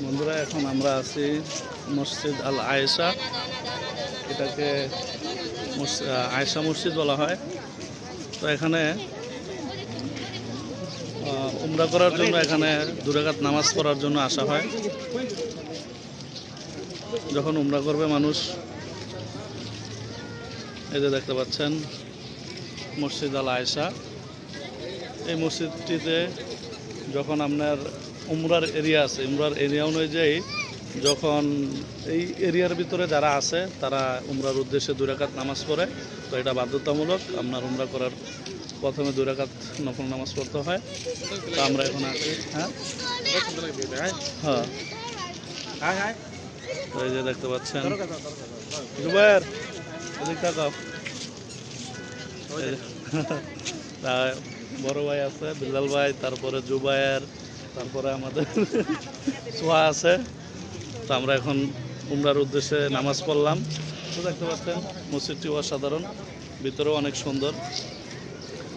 বন্ধুরা, এখন আমরা আছি মসজিদ আল আয়েশা। এটাকে আয়েশা মসজিদ বলা হয়। তো এখানে উমরা করার জন্য এখানে 2 রাকাত নামাজ পড়ার জন্য আসা হয়। যখন উমরা করবে মানুষ, এই যে দেখতে পাচ্ছেন মসজিদ আল আয়েশা। এই মসজিদটিতে যখন আপনার উমরার এরিয়া আছে, উমরার এরিয়া অনুযায়ী যখন এই এরিয়ার ভিতরে যারা আছে তারা উমরার উদ্দেশ্যে 2 রাকাত নামাজ পড়ে। তো এটা বাধ্যতামূলক। আপনার উমরা করার প্রথমে 2 রাকাত নফল নামাজ পড়তে হয়। তো আমরা এখন আছি। হ্যাঁ, তো এই যে দেখতে পাচ্ছেন জুবায়ের, এদিক তাকাও। বড় ভাই আছে বিল্লাল ভাই, তারপরে জুবায়ের, তারপরে আমাদের সোহা আছে। তো আমরা এখন উমরার উদ্দেশ্যে নামাজ পড়লাম। তো দেখতে পাচ্ছেন মসজিদটি অসাধারণ, ভিতরেও অনেক সুন্দর।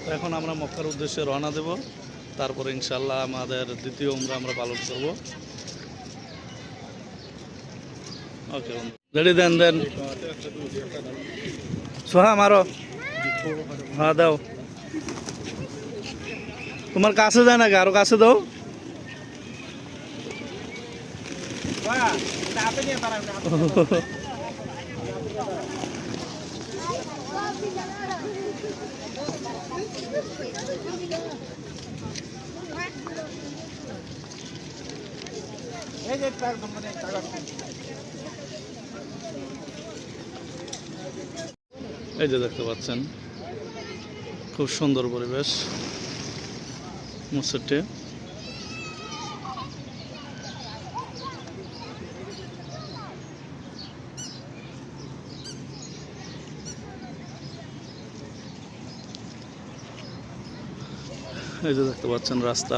তো এখন আমরা মক্কার উদ্দেশ্যে রওনা দেব। তারপরে ইনশাল্লাহ আমাদের দ্বিতীয় উমরা আমরা পালন করব। ওকে বন্ধু, রেডি দেন সোহা, মারো। হ্যাঁ দাও, তোমার কাছে যায় নাকি, আরো কাছে দাও। এই যে দেখতে পাচ্ছেন খুব সুন্দর পরিবেশ মসজিদটি। এই যে দেখতে পাচ্ছেন রাস্তা।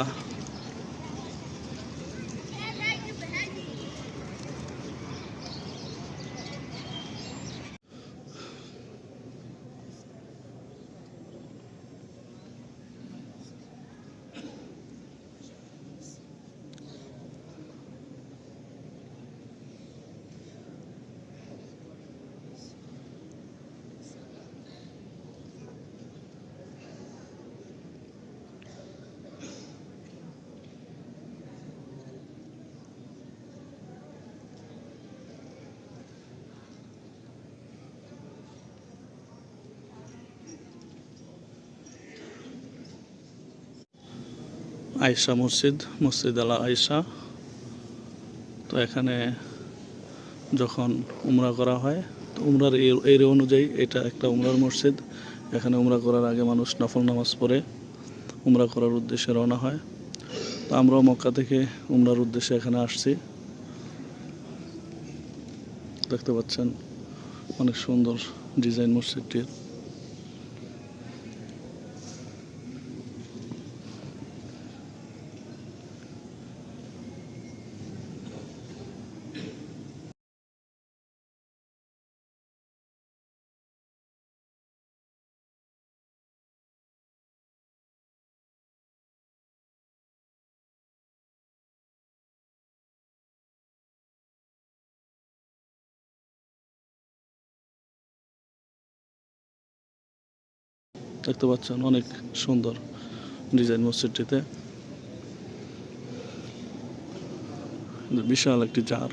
আয়েশা মসজিদ, মসজিদ আল আয়েশা। তো এখানে যখন উমরা করা হয়, তো উমরার এর অনুযায়ী এটা একটা উমরার মসজিদ। এখানে উমরা করার আগে মানুষ নফল নামাজ পড়ে উমরা করার উদ্দেশ্যে রওনা হয়। তো আমরাও মক্কা থেকে উমরার উদ্দেশ্যে এখানে আসছি। দেখতে পাচ্ছেন অনেক সুন্দর ডিজাইন মসজিদটির। দেখতে পাচ্ছেন অনেক সুন্দর ডিজাইন মসজিদটিতে। বিশাল একটি জার।